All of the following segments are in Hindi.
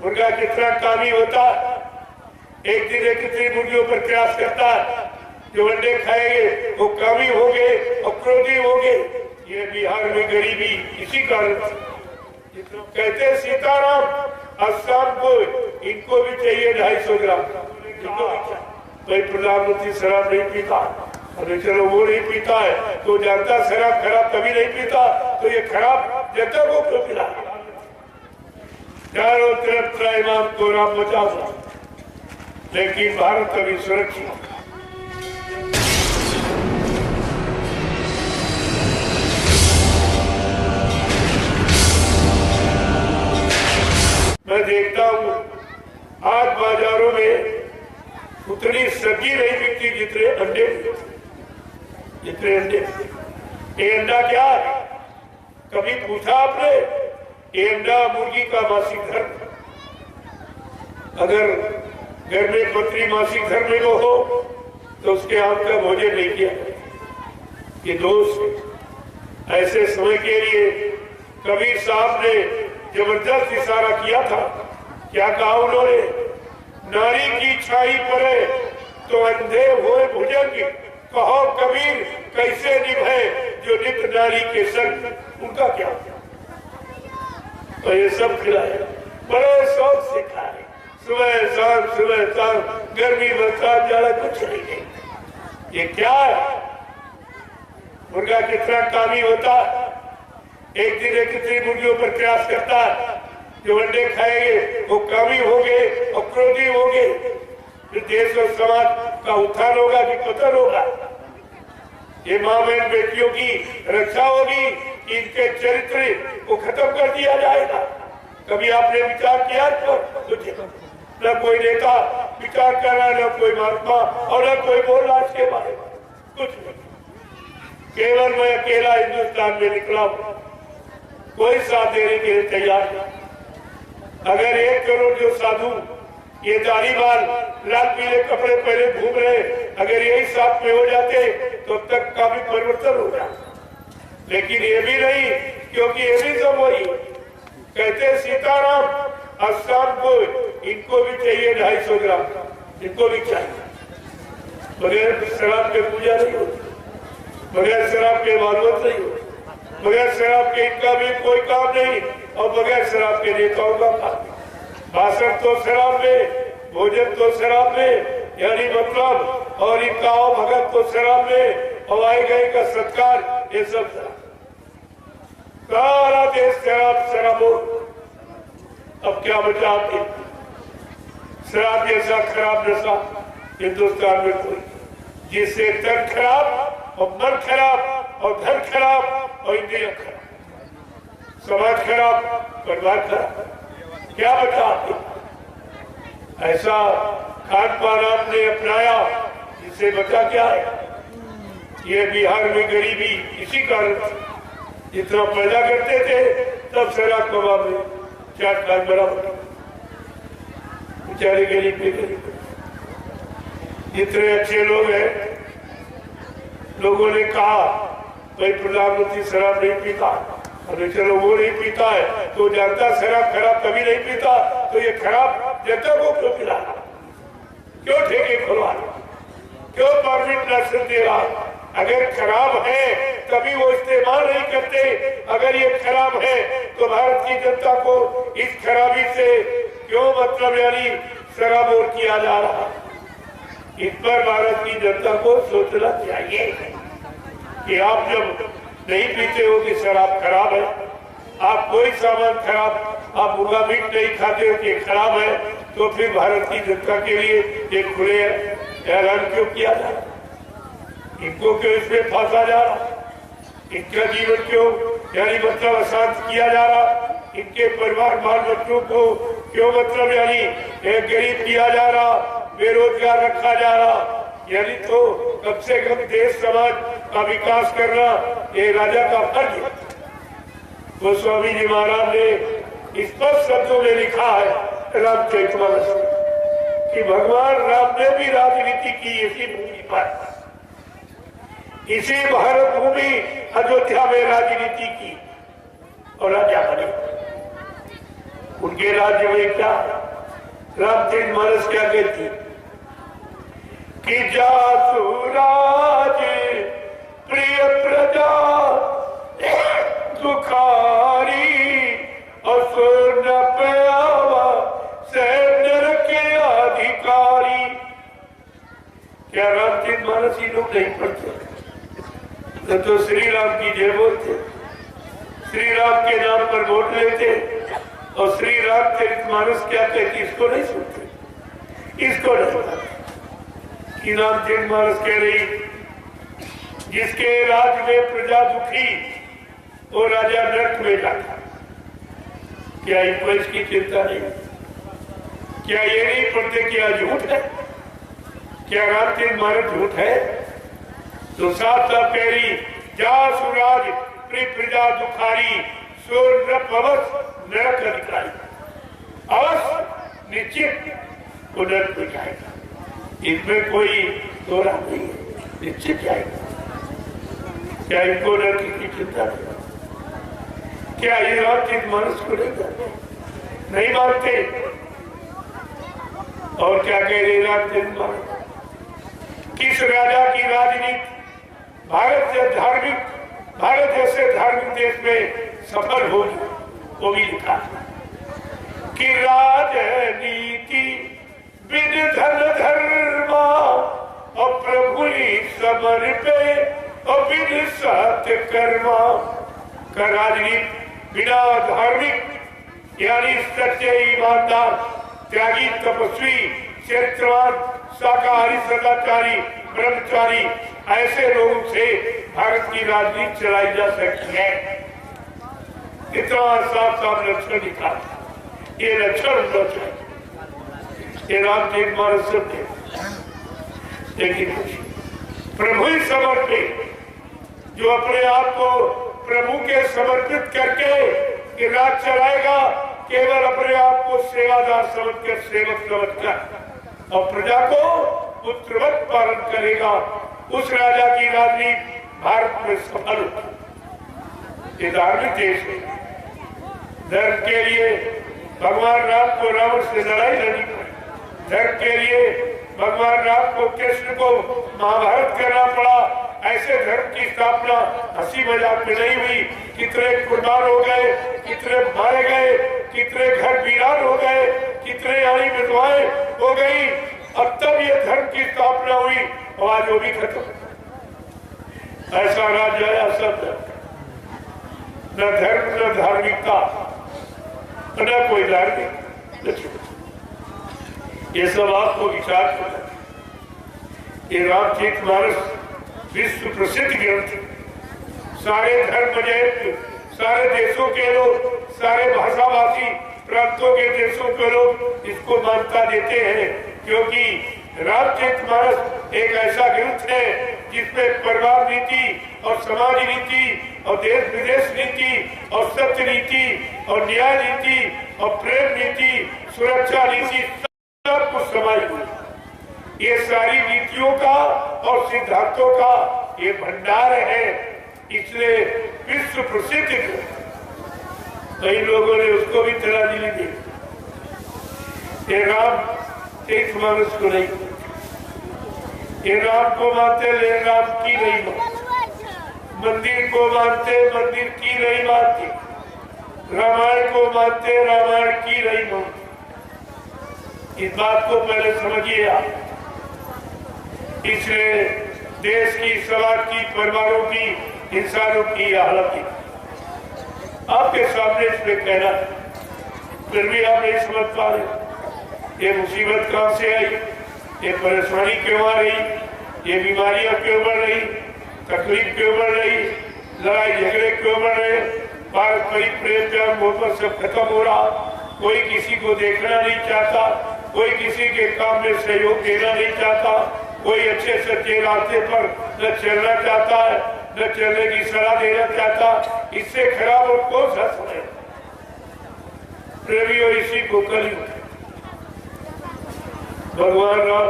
मुर्गा कितना कामी होता, एक दिन कितनी मुर्गियों पर प्रयास करता, जो अंडे खाएंगे वो कामी होंगे और क्रोधी होंगे। ये बिहार में गरीबी इसी कारण। कहते सीताराम असम को इनको भी चाहिए 250 ग्राम, भाई प्रधानमंत्री शराब नहीं पीता, अरे चलो वो नहीं पीता है तो जानता शराब खराब कभी नहीं पीता, तो ये खराब जनता को क्यों पिला? चारों तरफ त्राईमान को राम बचाओ, लेकिन भारत कभी सुरक्षित। मैं देखता हूँ आज बाजारों में उतनी सब्जी नहीं बिकती जितने अंडे। ये अंडा क्या है? कभी पूछा आपने? ये अंडा मुर्गी का मासिक धर्म। अगर घर में पत्नी मासिक धर्म में हो तो उसके आम का भोजन नहीं किया। ये दोस्त ऐसे समय के लिए कबीर साहब ने जबरदस्त इशारा किया था। क्या कहा उन्होंने? नारी की छाई पड़े तो अंधे हुए भुजंग, कहो कबीर कैसे निभाए जो नित नारी के संग। उनका क्या? तो ये सब खिलाए, बड़े शौक से खाए, सुबह शाम, गर्मी बरसात जाड़ा कुछ नहीं। ये क्या है? मुर्गा कितना कामी होता, एक दिन कितनी मुर्गियों पर प्रयास करता, जो अंडे खाएंगे वो कामी होंगे और क्रोधी होंगे। फिर देश और समाज का उत्थान होगा कि पतन होगा? ये माँ बहन बेटियों की रक्षा होगी, इनके चरित्र को खत्म कर दिया जाएगा। कभी आपने विचार किया? न कोई नेता विचार कर रहा, न कोई महात्मा और न कोई बोल रहा इसके बारे में, कुछ नहीं। केवल मैं अकेला हिंदुस्तान में निकला हूं, कोई साथ देने के लिए तैयार नहीं। अगर 1 करोड़ जो साधु ये दाढ़ीवाल लाल पीले कपड़े पहले घूम रहे, अगर यही साथ में हो जाते तो तक काफी परिवर्तन हो जाता। लेकिन ये भी नहीं, क्योंकि ये भी सब वही कहते सीताराम असम को इनको भी चाहिए 250 ग्राम, इनको भी चाहिए। बगैर शराब के पूजा नहीं होती, बगैर शराब के इबादत नहीं होती, बगैर शराब के इनका भी कोई काम नहीं, और बगैर शराब के नेताओं का काम। भाषण तो शराब में, भोजन तो शराब में, यानी मतलब, और इनका भगत तो शराब में, और आए गए का सत्कार, ये सब सारा देश शराब शराबो। अब क्या बचा आपके? शराब जैसा खराब नशा हिंदुस्तान में कोई, जिससे तन खराब और मन खराब और धन खराब और इंद्रिया खराब, समाज खराब, परिवार खराब, क्या बचा आपके? ऐसा खान पान आपने अपनाया, जिससे बचा क्या है? ये बिहार में गरीबी इसी कारण। जितना पैदा करते थे तब शराब कबाब में 4 लाख बराबर, बेचारे गरीब के गरीब। जितने अच्छे लोग हैं, लोगों ने कहा भाई प्रधानमंत्री शराब नहीं पीता, अरे चलो वो नहीं पीता है तो जानता शराब खराब कभी नहीं पीता, तो ये खराब जनता को क्यों पिला? क्यों ठेके खुलवा? क्यों परमिट लाइसेंस दे रहा? अगर खराब है तभी वो इस्तेमाल नहीं करते। अगर ये खराब है तो भारत की जनता को इस खराबी से क्यों मतलब यानी शराबोर किया जा रहा? इस पर भारत की जनता को सोचना चाहिए कि आप जब नहीं पीते हो कि शराब खराब है, आप कोई सामान खराब, आप मुर्गा मीट नहीं खाते हो कि खराब है, तो फिर भारत की जनता के लिए एक खुले ऐलान क्यों किया जा रहा? इनको क्यों इसमें फांसा जा रहा? इनका जीवन क्यों यानी मतलब अशांत किया जा रहा? इनके परिवार बाल बच्चों को क्यों मतलब यानी गरीब किया जा रहा, बेरोजगार रखा जा रहा? यानी तो कम से कम देश समाज का विकास करना ये राजा का फर्ज है। तो स्वामी जी महाराज ने स्पष्ट शब्दों में लिखा है रामचरितमानस कि भगवान राम ने भी राजनीति की इसी भूमि पर, इसी भारत भूमि अयोध्या में राजनीति की और राजा बने। उनके राज्य में क्या रामचरित मानस क्या कहती कि जासुराज प्रिय प्रजा दुखारी असुर न पावा सैन्य के अधिकारी। क्या रामचरित मानस ही लोग नहीं पढ़ते? तो श्री राम की जय बोलते, श्री राम के नाम पर वोट लेते, और श्री रामचरित मानस क्या कहती इसको नहीं सुनते, इसको नहीं पता कि रामचरित मानस कह रही जिसके राज्य में प्रजा दुखी वो राजा नरक में जाता। क्या इनको इसकी चिंता नहीं? क्या ये नहीं पढ़ते क्या झूठ है? क्या रामचरित मानस झूठ है? तो साफ साफ कह रही जा सुराज प्रिय प्रजा दुखारी सुर नरक नरक अधिकारी। अवश्य निश्चित वो नरक में जाएगा, इसमें कोई दोहरा नहीं है, निश्चित जाएगा। क्या इनको नरक की चिंता नहीं? क्या ये रामचरित मानस को नहीं जानते, नहीं मानते? और क्या कह रहे रामचरित मानस? किस राजा की राजनीति भारत जैसे धार्मिक देश में सफल होगी वो भी लिखा कि राजनीति बिन धन धर्मा और प्रभु समर्पे और बिन सत्य कर्मा। का राजनीति बिना धार्मिक यानी सच्चे ईमानदार त्यागी तपस्वी क्षेत्रवान शाकाहारी सदाचारी ब्रह्मचारी ऐसे लोगों से भारत की राजनीति चलाई जा सकती है। इतना साफ साफ लक्षण निकाल, ये लक्षण होना चाहिए। ये रामचरित मानस है, लेकिन प्रभु ही समर्पित, जो अपने आप को प्रभु के समर्पित करके राज चलाएगा, केवल अपने आप को सेवादार समझकर सेवक समझकर और प्रजा को पुत्रवत पालन करेगा, उस राजा की राजनीति भारत में सफल होगी। ये धार्मिक देश है। धर्म के लिए भगवान राम को रावण से लड़ाई लड़नी पड़ी, धर्म के लिए भगवान राम को कृष्ण को महाभारत करना पड़ा। ऐसे धर्म की स्थापना हंसी मजाक में नहीं हुई। कितने कुर्बान हो गए, कितने मारे गए, कितने घर वीरान हो गए, कितने यानी विधवाएं हो गई, अब तब ये धर्म की स्थापना हुई और आज वो भी खत्म। ऐसा राज्य आया सब न धर्म न धार्मिकता न कोई धार्मिक, ये सब आपको विचार करना। ये रामचरित मानस विश्व प्रसिद्ध ग्रंथ, सारे धर्म जैन, सारे देशों के लोग, सारे भाषाभाषी प्रांतों के देशों के लोग इसको मान्यता देते हैं, क्योंकि रामचरित मानस एक ऐसा ग्रंथ है जिसमें परिवार नीति और समाज नीति और देश विदेश नीति और सत्य नीति और न्याय नीति और प्रेम नीति, सुरक्षा नीति सब कुछ समाज में। ये सारी नीतियों का और सिद्धांतों का ये भंडार है, इसलिए विश्व प्रसिद्ध है। कई लोगों ने उसको भी तराजनी दी। ये रामचरित मानस को नहीं, ये राम को मानते ले राम की नहीं मानते, मंदिर को मानते मंदिर की नहीं मानती, रामायण को मानते रामायण की नहीं मानते। इस बात को पहले समझिए आप। इसलिए देश की, समाज की, परिवारों की, इंसानों की हालत की आपके सामने इसमें कहना, फिर भी आप नहीं समझ पा रहे। ये मुसीबत कहां से आई, ये परेशानी क्यों आ रही, ये बीमारियां क्यों बढ़ रही, तकलीफ क्यों बढ़ रही, लड़ाई झगड़े क्यों बढ़ रहे, पारस्परिक प्रेम प्यार मोहब्बत सब खत्म हो रहा, कोई किसी को देखना नहीं चाहता, कोई किसी के काम में सहयोग देना नहीं चाहता, कोई अच्छे सच्चे रास्ते पर न चलना चाहता है, न चलने की सलाह देना चाहता। इससे खराब और कौन सा समय? प्रेमियों, इसी को कलयुग भगवान राम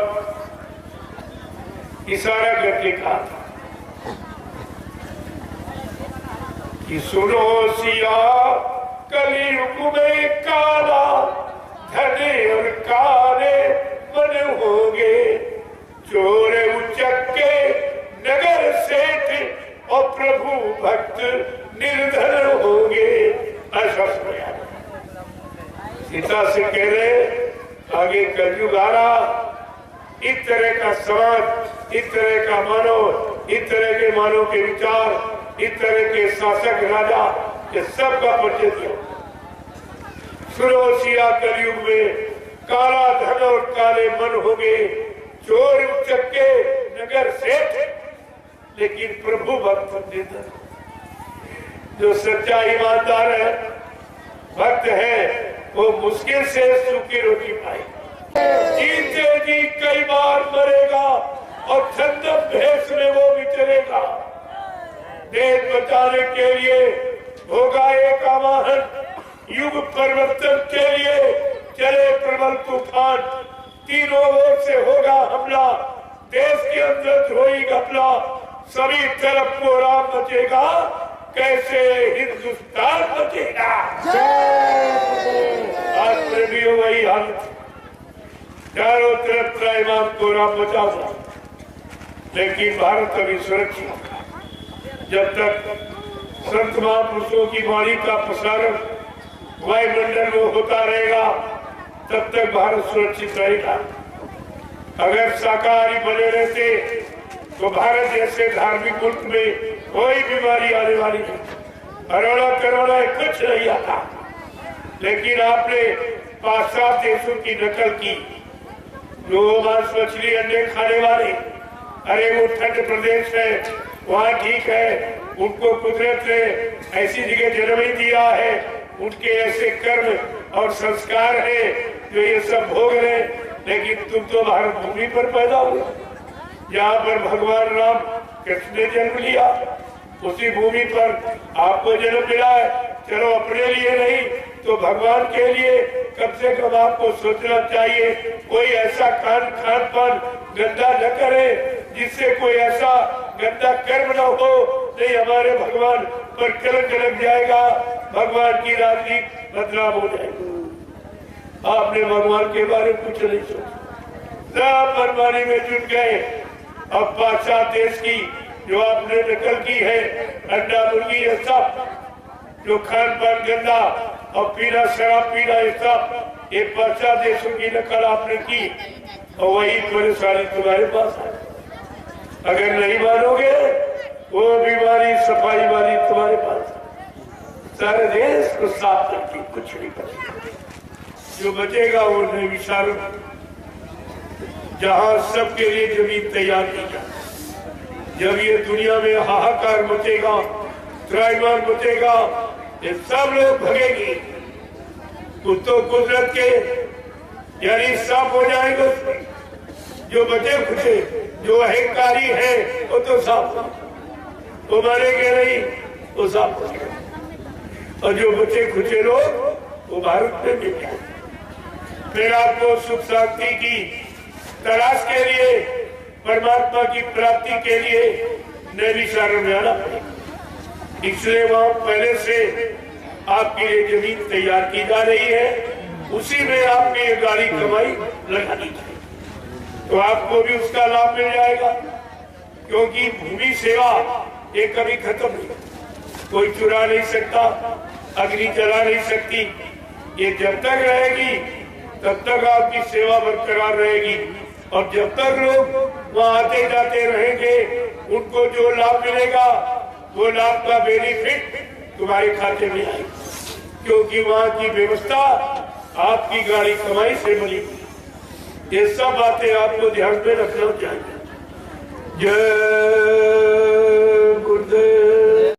इशारा करके कहा कि सुनो सिया कलयुग में काला धन और काले मन होंगे, चोर उचक्के नगर सेठ और प्रभु भक्त निर्धन होंगे। ऐसा समझा सीता से कह रहे आगे कलयुग आ रहा, इस तरह का समाज, इस तरह का मानव, इस तरह के मानव के विचार, इस तरह के शासक राजा, ये सब का परिचय दिया। सुनो सिया कलयुग में काला धन और काले मन होंगे, चोर उचक्के नगर सेठ, लेकिन प्रभु भक्त निर्धन। जो सच्चा ईमानदार है, भक्त है, वो मुश्किल से सूखी रोटी पाए। जीते जी कई बार मरेगा और छंदम भेष में वो विचरेगा। देश बचाने के लिए होगा एक आवाहन, युग परिवर्तन के लिए चले प्रबल तूफान। तीनों ओर से होगा हमला, देश के अंदर धोई घपला, सभी तरफ कोहराम मचेगा, कैसे हिंदुस्तान बचेगा। आज में भी वही हालत, चारों तरफ त्राईमान कोहराम मचा हुआ, लेकिन भारत अभी सुरक्षित। जब तक संत महापुरुषों की वाणी का प्रसारण वायुमंडल में होता रहेगा, तब तक भारत सुरक्षित रहेगा। अगर शाकाहारी बने रहते तो भारत जैसे धार्मिक मुल्क में कोई बीमारी आने वाली नहीं, कोरोना कुछ नहीं आता। लेकिन आपने पाश्चात्य देशों की नकल की, जो मांस मछली अंडे खाने वाले, अरे वो ठंड प्रदेश है, वहाँ ठीक है, उनको कुदरत ने ऐसी जगह जन्म ही दिया है, उनके ऐसे कर्म और संस्कार है जो ये सब भोग रहे। लेकिन तुम तो भारत भूमि पर पैदा हुए, जहाँ पर भगवान राम कृष्ण ने जन्म लिया, उसी भूमि पर आपको जन्म मिला है। चलो अपने लिए नहीं तो भगवान के लिए कम से कम आपको सोचना चाहिए, कोई ऐसा खान पान गंदा न करे जिससे कोई ऐसा गंदा कर्म न हो, नहीं हमारे भगवान पर कलंक लग जाएगा, भगवान की राजनीति बदनाम हो जाएगी। आपने भगवान के बारे में कुछ नहीं सोचा, सब मनमानी में जुट गए। अब पाश्चात्य देश की जो आपने नकल की है, अंडा मुर्गी ये सब, जो खान पान गंदा और पीना शराब पीना ये सब, ये पाश्चात्य देशों की नकल आपने की, और वही परेशानी तुम्हारे पास है। अगर नहीं मानोगे, वो बीमारी सफाई वाली तुम्हारे पास है। सारे देश को साफ करके कुछ नहीं बचेगा, जो बचेगा वो निर्विचार, जहां सबके लिए जमीन तैयार की जाए। जब ये दुनिया में हाहाकार मचेगा, त्राईमान मचेगा, ये सब लोग भगेंगे, तो कुदरत के यानी साफ हो जाएंगे उसमें। जो बचे खुचे, जो अहंकारी है, वो तो साफ, वो मरेंगे नहीं, वो साफ हो जाएंगे। और जो बचे खुचे लोग वो भारत में मिल जाए। फिर आपको सुख शांति की तलाश के लिए, परमात्मा की प्राप्ति के लिए नैमिषारण्य में आना पड़ेगा। इसलिए वहां पहले से आपके लिए जमीन तैयार की जा रही है, उसी में आपकी ये गाड़ी कमाई लगानी चाहिए, तो आपको भी उसका लाभ मिल जाएगा। क्योंकि भूमि सेवा ये कभी खत्म नहीं, कोई चुरा नहीं सकता, अग्नि जला नहीं सकती, ये जब तक रहेगी तब तक आपकी सेवा बरकरार रहेगी। और जब तक लोग वहाँ आते जाते रहेंगे, उनको जो लाभ मिलेगा वो लाभ का बेनिफिट तुम्हारे खाते में आएगा, क्योंकि वहाँ की व्यवस्था आपकी गाड़ी कमाई से बनी। ये सब बातें आपको ध्यान में रखना चाहिए। जय